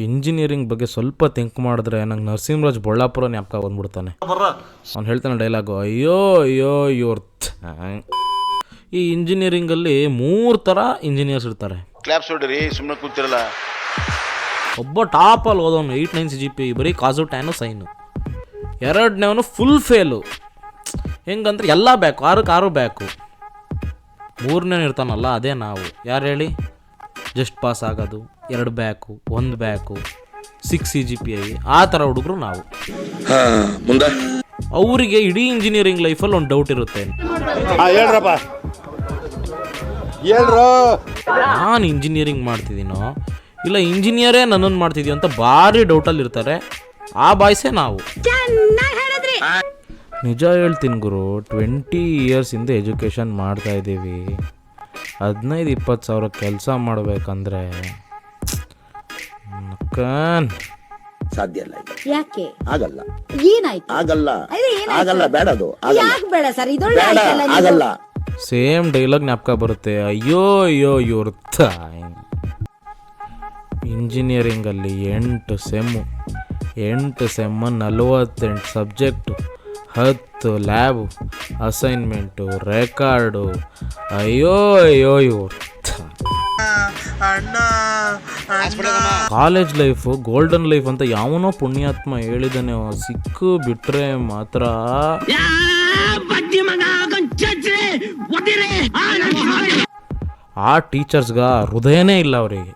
Engineering ಬಗ್ಗೆ ಸ್ವಲ್ಪ think ಮಾಡಿದ್ರೆ ನಂಗೆ ನರಸಿಂಹರಾಜ್ ಬಳ್ಳಾಪುರ ಜ್ಞಾಪಕ ಬಂದ್ಬಿಡ್ತಾನೆ. ಅವ್ನು ಹೇಳ್ತಾನೆ ಡೈಲಾಗು, ಅಯ್ಯೋ ಅಯ್ಯೋ ಇವ್ರ ಈ ಇಂಜಿನಿಯರಿಂಗಲ್ಲಿ 3 ಥರ ಇಂಜಿನಿಯರ್ಸ್ ಇರ್ತಾರೆ. ಕ್ಲಾಪ್ಸ್ ಹೊಡಿರಿ, ಸುಮ್ಮನೆ ಕೂತಿರಲ್ಲ. ಒಬ್ಬ ಟಾಪಲ್ಲಿ ಓದೋನು 8-9 CGPA, ಬರೀ ಕಾಸು ಟ್ಯಾನು ಸೈನು. ಎರಡನೇವನು ಫುಲ್ ಫೇಲು, ಹೆಂಗಂದ್ರೆ ಎಲ್ಲ ಬ್ಯಾಕು, 6 ಬ್ಯಾಕು. 3ನೇ ಇರ್ತಾನಲ್ಲ ಅದೇ ನಾವು. ಯಾರು ಹೇಳಿ? ಜಸ್ಟ್ ಪಾಸ್ ಆಗೋದು, 2 ಬ್ಯಾಕು, 1 ಬ್ಯಾಕು, 6 CGPA, ಆ ಥರ ಹುಡುಗರು ನಾವು. ಮುಂದೆ ಅವರಿಗೆ ಇಡೀ ಇಂಜಿನಿಯರಿಂಗ್ ಲೈಫಲ್ಲಿ ಒಂದು ಡೌಟ್ ಇರುತ್ತೆ. ಹೇಳ್ರಪ್ಪ, ಹೇಳ್ರು, ನಾನು ಇಂಜಿನಿಯರಿಂಗ್ ಮಾಡ್ತಿದ್ದೀನೋ ಇಲ್ಲ ಇಂಜಿನಿಯರೇ ನನ್ನನ್ನು ಮಾಡ್ತಿದ್ದೀವಿ ಅಂತ ಭಾರಿ ಡೌಟಲ್ಲಿ ಇರ್ತಾರೆ. ಆ ಬಾಯ್ಸೇ ನಾವು. ನಿಜ ಹೇಳ್ತೀನಿ ಗುರು, 20 years ಹಿಂದೆ ಎಜುಕೇಷನ್ ಮಾಡ್ತಾ ಇದ್ದೀವಿ. 15-20 ಸಾವಿರ ಕೆಲಸ ಮಾಡಬೇಕಂದ್ರೆ ಸಾಧ್ಯ ಇಲ್ಲ. ಯಾಕೆ ಆಗಲ್ಲ? ಏನಾಯ್ತು? ಆಗಲ್ಲ, ಆಗಲ್ಲ, ಬೇಡ, ಅದು ಯಾಕೆ ಬೇಡ ಸರ್? ಇದೊಳ್ಳೆ ಆಗಲ್ಲ. ಸೇಮ್ ಡೈಲಾಗ್ ಜ್ಞಾಪಕ ಬರುತ್ತೆ. ಅಯ್ಯೋ ಅಯ್ಯೋ ಇವ್ರ ಇಂಜಿನಿಯರಿಂಗಲ್ಲಿ 8 sem, 48 subject, 10 lab, assignment, record. ಅಯ್ಯೋ ಅಯ್ಯೋ ಇವ್ರ ಕಾಲೇಜ್ ಲೈಫು ಗೋಲ್ಡನ್ ಲೈಫ್ ಅಂತ ಯಾವನೋ ಪುಣ್ಯಾತ್ಮ ಹೇಳಿದಾನೆ. ಸಿಕ್ಕು ಬಿಟ್ರೆ ಮಾತ್ರ ಆ ಟೀಚರ್ಸ್ಗ ಹೃದಯನೇ ಇಲ್ಲ ಅವರಿಗೆ.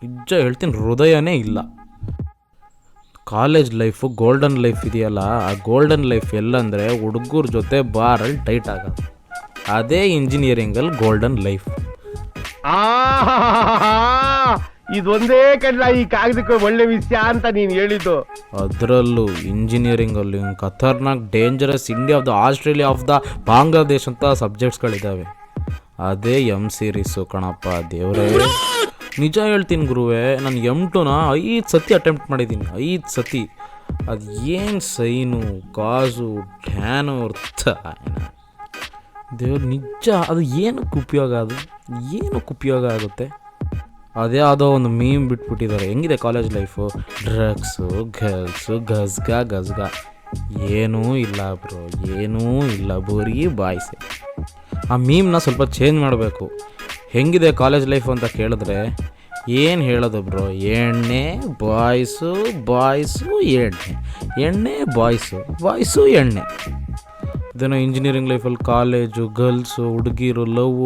ನಿಜ ಹೇಳ್ತೀನಿ, ಹೃದಯನೇ ಇಲ್ಲ. ಕಾಲೇಜ್ ಲೈಫು ಗೋಲ್ಡನ್ ಲೈಫ್ ಇದೆಯಲ್ಲ, ಆ ಗೋಲ್ಡನ್ ಲೈಫ್ ಎಲ್ಲಂದರೆ ಹುಡುಗರ ಜೊತೆ ಬಾರಲ್ಲಿ ಟೈಟ್ ಆಗೋದು. ಅದೇ ಇಂಜಿನಿಯರಿಂಗಲ್ಲಿ ಗೋಲ್ಡನ್ ಲೈಫ್. ಇದೊಂದೇ ಕಡ್ಲ ಈ ಕಾಗದಕ್ಕೆ ಒಳ್ಳೆ ವಿಷಯ ಅಂತ ನೀನು ಹೇಳಿದ್ದು. ಅದರಲ್ಲೂ ಇಂಜಿನಿಯರಿಂಗಲ್ಲಿ ಖತರ್ನಾಕ್ dangerous India of the Australia of the Bangladesh ಅಂತ ಸಬ್ಜೆಕ್ಟ್ಸ್ಗಳಿದ್ದಾವೆ. ಅದೇ ಸೀರೀಸು ಕಣಪ್ಪ ದೇವರೇ. ನಿಜ ಹೇಳ್ತೀನಿ ಗುರುವೆ, ನಾನು M2ನ 5 ಸತಿ ಅಟೆಂಪ್ಟ್ ಮಾಡಿದ್ದೀನಿ. 5 ಸತಿ. ಅದು ಏನು ಸೈನು, ಕಾಸು, ಟ್ಯಾನು ದೇವ್ರು ನಿಜ. ಅದು ಏನಕ್ಕೆ ಉಪಯೋಗ? ಅದು ಏನಕ್ಕೆ ಉಪಯೋಗ ಆಗುತ್ತೆ? ಅದೇ ಯಾವುದೋ ಒಂದು ಮೀಮ್ ಬಿಟ್ಬಿಟ್ಟಿದ್ದಾರೆ. ಹೆಂಗಿದೆ ಕಾಲೇಜ್ ಲೈಫು? ಡ್ರಗ್ಸು, ಗರ್ಲ್ಸು, ಗಸ್ಗ. ಏನೂ ಇಲ್ಲ ಬ್ರೋ, ಏನೂ ಇಲ್ಲ, ಬರೀ ಬಾಯ್ಸೆ. ಆ ಮೀಮ್ನ ಸ್ವಲ್ಪ ಚೇಂಜ್ ಮಾಡಬೇಕು. ಹೆಂಗಿದೆ ಕಾಲೇಜ್ ಲೈಫು ಅಂತ ಕೇಳಿದ್ರೆ ಏನು ಹೇಳೋದು ಬ್ರೋ? ಎಣ್ಣೆ, ಬಾಯ್ಸು, ಎಣ್ಣೆ, ಬಾಯ್ಸು, ಎಣ್ಣೆ. ಇದೇನೋ ಇಂಜಿನಿಯರಿಂಗ್ ಲೈಫಲ್ಲಿ ಕಾಲೇಜು, ಗರ್ಲ್ಸು, ಹುಡುಗಿರು, ಲವ್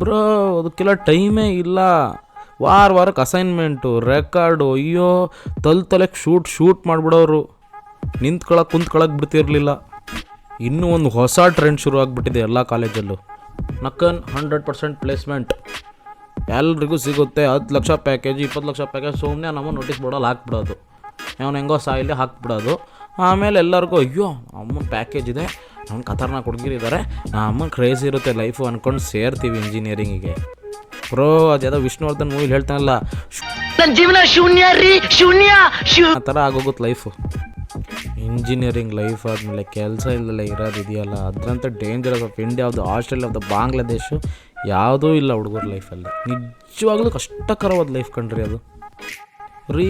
ಬ್ರೋ, ಅದಕ್ಕೆಲ್ಲ ಟೈಮೇ ಇಲ್ಲ. ವಾರಕ್ಕೆ ಅಸೈನ್ಮೆಂಟು, ರೆಕಾರ್ಡು. ಅಯ್ಯೋ ತಲೆಗೆ ಶೂಟ್ ಮಾಡಿಬಿಡೋರು. ಕುಂತ್ಕೊಳಕ್ಕೆ ಬಿಡ್ತಿರ್ಲಿಲ್ಲ. ಇನ್ನೂ ಒಂದು ಹೊಸ ಟ್ರೆಂಡ್ ಶುರು ಆಗಿಬಿಟ್ಟಿದೆ ಎಲ್ಲ ಕಾಲೇಜಲ್ಲೂ. ನಕ್ಕನ್ 100% ಪ್ಲೇಸ್ಮೆಂಟ್ ಎಲ್ರಿಗೂ ಸಿಗುತ್ತೆ. 10 ಲಕ್ಷ ಪ್ಯಾಕೇಜ್, 20 ಲಕ್ಷ ಪ್ಯಾಕೇಜ್. ಸುಮ್ಮನೆ ನಮ್ಮ ನೋಟಿಸ್ ಬೋರ್ಡಲ್ಲಿ ಹಾಕ್ಬಿಡೋದು. ಅವನು ಹೆಂಗೋ ಸಾಯಿಲಿ ಹಾಕ್ಬಿಡೋದು. ಆಮೇಲೆ ಎಲ್ಲರಿಗೂ ಅಯ್ಯೋ ಅಮ್ಮನ ಪ್ಯಾಕೇಜ್ ಇದೆ, ನಮ್ಮ ಖತರ್ನಾಕ್ ಹುಡುಗಿರಿದ್ದಾರೆ, ಅಮ್ಮನ ಕ್ರೇಜ್ ಇರುತ್ತೆ ಲೈಫು ಅಂದ್ಕೊಂಡು ಸೇರ್ತೀವಿ ಇಂಜಿನಿಯರಿಂಗಿಗೆ. ಬ್ರೋ ಅದ್ಯಾವುದೋ ವಿಷ್ಣುವರ್ಧನ್ ಮೂವಿಲಿ ಹೇಳ್ತಾನಲ್ಲ, ನನ್ನ ಜೀವನ ಶೂನ್ಯ ಆ ಥರ ಆಗೋಗುತ್ತೆ ಲೈಫು. ಇಂಜಿನಿಯರಿಂಗ್ ಲೈಫ್ ಆದಮೇಲೆ ಕೆಲಸ ಇಲ್ಲದೆ ಇರೋದಿದೆಯಲ್ಲ, ಅದರಂತ dangerous of India of the Australia of the Bangladesh ಯಾವುದೂ ಇಲ್ಲ ಹುಡುಗರ ಲೈಫಲ್ಲಿ. ನಿಜವಾಗ್ಲೂ ಕಷ್ಟಕರವಾದ ಲೈಫ್ ಕಂಡ್ರಿ ಅದು.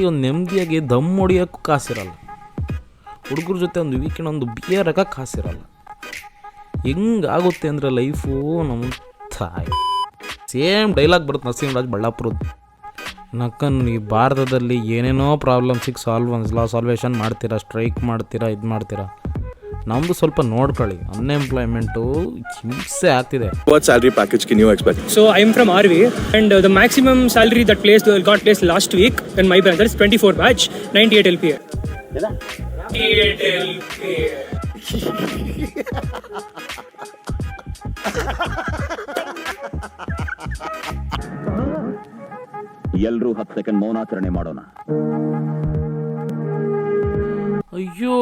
ಒಂದು ನೆಮ್ಮದಿಯಾಗಿ ದಮ್ ಹೊಡಿಯೋಕ್ಕೂ ಕಾಸಿರಲ್ಲ. ಹುಡುಗರ ಜೊತೆ ಒಂದು ವೀಕೆಂಡ್ ಒಂದು ಬಿಯರ್ ಹಾಕಕ್ಕೆ ಕಾಸಿರಲ್ಲ. ಹೆಂಗಾಗುತ್ತೆ ಅಂದರೆ ಲೈಫು ನಮ್ಮ ತಾಯಿ. ಸೇಮ್ ಡೈಲಾಗ್ ಬರುತ್ತೆ ನರಸಿಂಹರಾಜ್ ಬಳ್ಳಾಪುರದ್ದು. ಈ ಭಾರತದಲ್ಲಿ ಏನೇನೋ ಪ್ರಾಬ್ಲಮ್ಸಿಗೆ ಸಾಲ್ವೇಷನ್ ಮಾಡ್ತೀರಾ, ಸ್ಟ್ರೈಕ್ ಮಾಡ್ತೀರಾ, ಇದು ಮಾಡ್ತೀರಾ. ನಮ್ಮದು ಸ್ವಲ್ಪ ನೋಡ್ಕೊಳ್ಳಿ. ಅನ್ಎಂಪ್ಲಾಯ್ಮೆಂಟು ಹಿಂಸೆ ಆಗ್ತಿದೆ. What salary package can you expect? So I am from RV and the maximum salary that got placed last week in my branch, that is 24 batch, 98 LPA. 98 LPA. ಎಲ್ರೂ 10 ಸೆಕೆಂಡ್ ಮೌನಾಚರಣೆ ಮಾಡೋಣ. ಅಯ್ಯೋ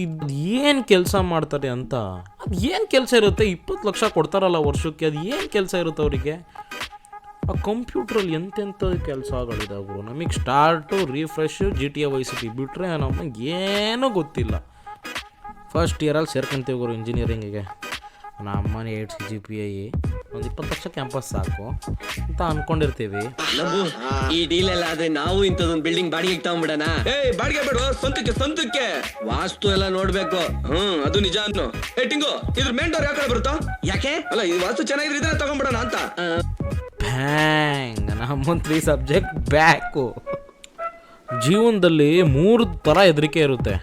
ಇದು ಏನು ಕೆಲಸ ಮಾಡ್ತಾರೆ ಅಂತ. ಅದು ಏನು ಕೆಲಸ ಇರುತ್ತೆ? 20 ಲಕ್ಷ ಕೊಡ್ತಾರಲ್ಲ ವರ್ಷಕ್ಕೆ, ಅದು ಏನು ಕೆಲಸ ಇರುತ್ತೆ ಅವರಿಗೆ? ಆ ಕಂಪ್ಯೂಟ್ರಲ್ಲಿ ಎಂತೆಂಥ ಕೆಲಸಗಳಿದಾವೆ. ನಮಗೆ ಸ್ಟಾರ್ಟು, ರಿಫ್ರೆಶು, GTA Vice City ಬಿಟ್ಟರೆ ನಮಗೆ ಏನೂ ಗೊತ್ತಿಲ್ಲ. ಫಸ್ಟ್ ಇಯರಲ್ಲಿ ಸೇರ್ಕೊಂತೀವಿ ಗುರು ಇಂಜಿನಿಯರಿಂಗಿಗೆ. ನಮ್ಮ ಅಮ್ಮನ 8 CGPA, ಒಂದು 20 ಲಕ್ಷ ಕ್ಯಾಂಪಸ್ ಸಾಕು ಅಂತ ಅಂದ್ಕೊಂಡಿರ್ತೀವಿ. ಈ ಡೀಲ್ ಎಲ್ಲ ಆದ್ರೆ ನಾವು ಇಂಥದೊಂದು ಬಿಲ್ಡಿಂಗ್ ಬಾಡಿಗೆ ತಗೊಂಡ್ಬಿಡೋಣ. ಬಾಡಿಗೆ ಬೇಡ, ಸ್ವಂತಕ್ಕೆ ವಾಸ್ತು ಎಲ್ಲ ನೋಡ್ಬೇಕು. ಅದು ನಿಜ ಅನ್ನು. ಟಿಂಗು, ಇದ್ರ ಮೇನ್ ಡೋರ್ ಯಾವ ಕಡೆ ಬರುತ್ತಾ? ಯಾಕೆ ಅಲ್ಲ, ಈ ವಾಸ್ತು ಚೆನ್ನಾಗಿದ್ರೆ ಇದನ್ನ ತಗೊಂಡ್ಬಿಡೋಣ ಅಂತ. ಬ್ಯಾಂಗ್ ನಮ್ಮೊಂದು 3 ಸಬ್ಜೆಕ್ಟ್ ಬ್ಯಾಕು. ಜೀವನದಲ್ಲಿ 3 ಥರ ಹೆದರಿಕೆ ಇರುತ್ತೆ.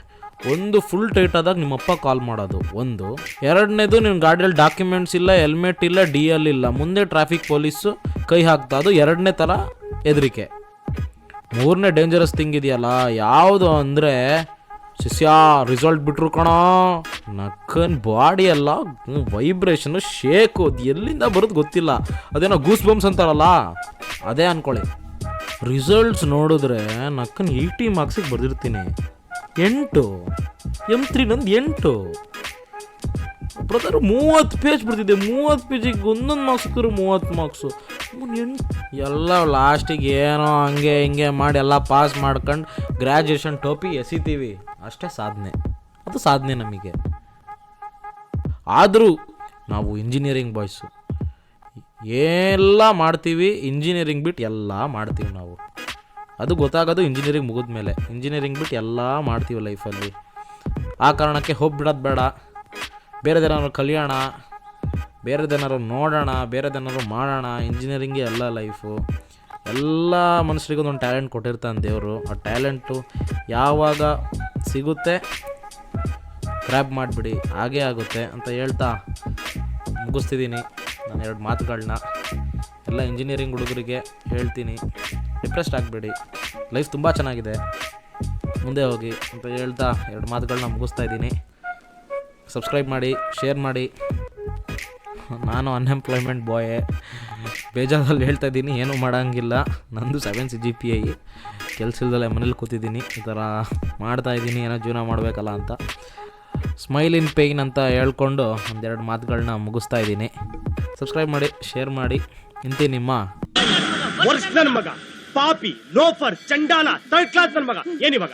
ಒಂದು, ಫುಲ್ ಟೈಟ್ ಆದಾಗ ನಿಮ್ಮಪ್ಪ ಕಾಲ್ ಮಾಡೋದು ಒಂದು. ಎರಡನೇದು, ನಿಮ್ಮ ಗಾಡಿಯಲ್ಲಿ ಡಾಕ್ಯುಮೆಂಟ್ಸ್ ಇಲ್ಲ, ಹೆಲ್ಮೆಟ್ ಇಲ್ಲ, DL ಇಲ್ಲ, ಮುಂದೆ ಟ್ರಾಫಿಕ್ ಪೊಲೀಸು ಕೈ ಹಾಕ್ತಾ, ಅದು 2ನೇ ಥರ ಹೆದರಿಕೆ. 3ನೇ ಡೇಂಜರಸ್ ಥಿಂಗ್ ಇದೆಯಲ್ಲ ಯಾವುದು ಅಂದರೆ, ಶಿಷ್ಯ ರಿಸಲ್ಟ್ ಬಿಟ್ರು ಕಣೋ, ನಕ್ಕನ್ ಬಾಡಿ ಎಲ್ಲ ವೈಬ್ರೇಷನು, ಶೇಕು, ಅದು ಎಲ್ಲಿಂದ ಬರೋದು ಗೊತ್ತಿಲ್ಲ. ಅದೇನೋ ಗೂಸ್ ಬಂಪ್ಸ್ ಅಂತಾರಲ್ಲ, ಅದೇ ಅಂದ್ಕೊಳ್ಳಿ. ರಿಸಲ್ಟ್ಸ್ ನೋಡಿದ್ರೆ ನಕ್ಕನ್ 80 ಮಾರ್ಕ್ಸಿಗೆ ಬರ್ದಿರ್ತೀನಿ. 8 M3 ನಂದು 8 ಬ್ರದರ್. 30 ಪೇಜ್ ಬರ್ತಿದ್ದೆ. 30 ಪೇಜಿಗೆ ಒಂದೊಂದು ಮಾರ್ಕ್ಸ್ ಸಿಕ್ಕಿದ್ರು 30 ಮಾರ್ಕ್ಸು. 8 ಎಲ್ಲ ಲಾಸ್ಟಿಗೆ ಏನೋ ಹಂಗೆ ಹಿಂಗೆ ಮಾಡಿ ಎಲ್ಲ ಪಾಸ್ ಮಾಡ್ಕೊಂಡು ಗ್ರ್ಯಾಜುಯೇಷನ್ ಟೋಪಿ ಎಸಿತೀವಿ. ಅಷ್ಟೇ ಸಾಧನೆ. ಅದು ಸಾಧನೆ ನಮಗೆ. ಆದರೂ ನಾವು ಇಂಜಿನಿಯರಿಂಗ್ ಬಾಯ್ಸು ಎಲ್ಲ ಮಾಡ್ತೀವಿ. ಇಂಜಿನಿಯರಿಂಗ್ ಬಿಟ್ಟು ಎಲ್ಲ ಮಾಡ್ತೀವಿ ನಾವು. ಅದು ಗೊತ್ತಾಗೋದು ಇಂಜಿನಿಯರಿಂಗ್ ಮುಗಿದ ಮೇಲೆ. ಇಂಜಿನಿಯರಿಂಗ್ ಬಿಟ್ಟು ಎಲ್ಲ ಮಾಡ್ತೀವಿ ಲೈಫಲ್ಲಿ. ಆ ಕಾರಣಕ್ಕೆ ಹೋಗ್ಬಿಡೋದು ಬೇಡ. ಬೇರೆದೇನಾದ್ರು ಕಲಿಯೋಣ, ಬೇರೆದೇನಾದ್ರು ನೋಡೋಣ, ಬೇರೆದೇನಾದ್ರು ಮಾಡೋಣ. ಇಂಜಿನಿಯರಿಂಗೇ ಎಲ್ಲ ಲೈಫು. ಎಲ್ಲ ಮನುಷ್ಯರಿಗೂ ಒಂದು ಟ್ಯಾಲೆಂಟ್ ಕೊಟ್ಟಿರ್ತಾನೆ ದೇವರು. ಆ ಟ್ಯಾಲೆಂಟು ಯಾವಾಗ ಸಿಗುತ್ತೆ ಗ್ರ್ಯಾಬ್ ಮಾಡಿಬಿಡಿ, ಹಾಗೇ ಆಗುತ್ತೆ ಅಂತ ಹೇಳ್ತಾ ಮುಗಿಸ್ತಿದ್ದೀನಿ ನಾನು 2 ಮಾತುಗಳನ್ನ. ಎಲ್ಲ ಇಂಜಿನಿಯರಿಂಗ್ ಹುಡುಗರಿಗೆ ಹೇಳ್ತೀನಿ, ಡಿಪ್ರೆಸ್ಡ್ ಆಗಬೇಡಿ, ಲೈಫ್ ತುಂಬ ಚೆನ್ನಾಗಿದೆ, ಮುಂದೆ ಹೋಗಿ ಅಂತ ಹೇಳ್ತಾ 2 ಮಾತುಗಳನ್ನ ಮುಗಿಸ್ತಾ ಇದ್ದೀನಿ. ಸಬ್ಸ್ಕ್ರೈಬ್ ಮಾಡಿ, ಶೇರ್ ಮಾಡಿ. ನಾನು ಅನ್ಎಂಪ್ಲಾಯ್ಮೆಂಟ್ ಬಾಯೇ, ಬೇಜಾರಲ್ಲಿ ಹೇಳ್ತಾ ಇದ್ದೀನಿ, ಏನೂ ಮಾಡೋಂಗಿಲ್ಲ. ನಂದು 7 CGPA, ಕೆಲಸ ಇಲ್ದಲ್ಲೇ ಮನೇಲಿ ಕೂತಿದ್ದೀನಿ. ಈ ಥರ ಮಾಡ್ತಾಯಿದ್ದೀನಿ, ಏನೋ ಜೀವನ ಮಾಡಬೇಕಲ್ಲ ಅಂತ. ಸ್ಮೈಲ್ ಇನ್ ಪೇಯ್ನ್ ಅಂತ ಹೇಳ್ಕೊಂಡು 1-2 ಮಾತುಗಳನ್ನ ಮುಗಿಸ್ತಾ ಇದ್ದೀನಿ. ಸಬ್ಸ್ಕ್ರೈಬ್ ಮಾಡಿ, ಶೇರ್ ಮಾಡಿ. ಇಂತಿ ನಿಮ್ಮ ವರ್ಷ ನನ್ನ ಮಗ, ಪಾಪಿ, ಲೋಫರ್, ಚಂಡಾಲ, ಥರ್ಡ್ ಕ್ಲಾಸ್ ನನ್ನ ಮಗ. ಏನಿವಾಗ